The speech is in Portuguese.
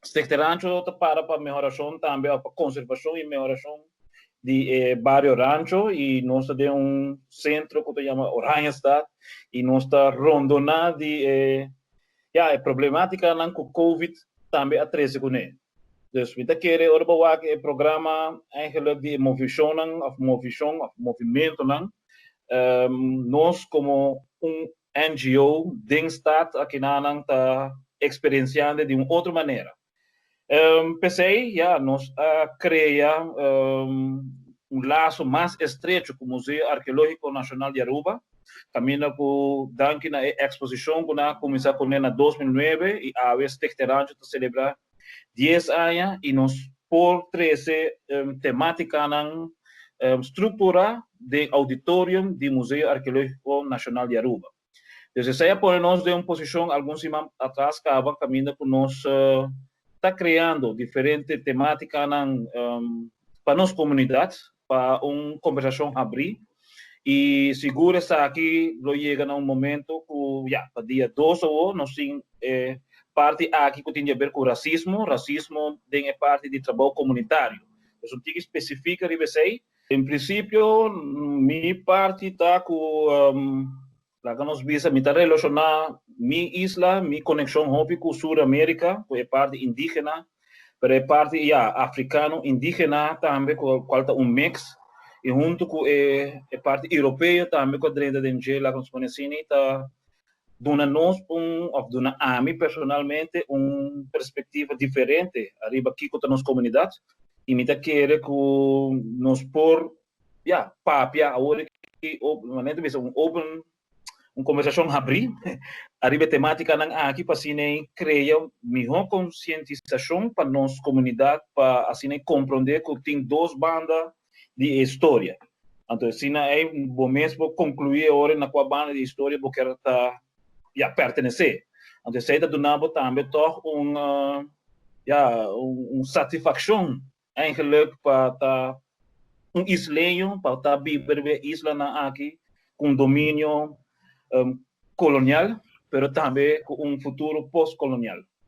Stichting Rancho para melhoração também, para conservação e melhoração de Barrio Rancho, e nós temos centro que se chama Oranjestad, e nós está rondando de problemática com o Covid também a 13 com ele. Dus we querem agora o programa eigenlijk de movimento, nós como NGO, Dingstad, aqui na está experienciando de uma outra maneira. Pensei, nós criamos laço mais estreito com o Museu Arqueológico Nacional de Aruba. Caminho por danke na exposição que começou com em 2009 e a vez Stichting celebrar 10 anos e nós por 13 temática na estrutura de auditório do Museu Arqueológico Nacional de Aruba. Então, essa é por nós de uma posição, alguns semanas atrás, caminho com nós está criando diferentes temáticas para nossa comunidade, para uma conversação abrir. E seguro está aqui, lo chega num momento que, para dia 12 nós temos parte aqui que tem a ver com racismo tem parte de trabalho comunitário. Isso tem que especificar e ver. Em princípio, minha parte está com lá que nós visa, me está relacionar minha isla, minha conexão com Sul-América, que é parte indígena, mas é parte africano indígena também, qual está mix. E junto com a parte europeia também, com a drena de Angela, com os conhecidos, está dando-nos dando a mim personalmente uma perspectiva diferente arriba aqui com a nossa comunidade. E me quer que nos por, papia, agora que, maneira de uma conversação abrir, arriba temática aqui para assim criar melhor conscientização para nossa comunidade, para assim compreender que tem duas bandas de história. Então, assim, é um bom mês para concluir agora na qual banda de história porque ela está pertencer. Então, isso está dando também uma satisfação eigenlijk para isleño, para viver a isla aqui com domínio colonial, mas também com futuro pós-colonial.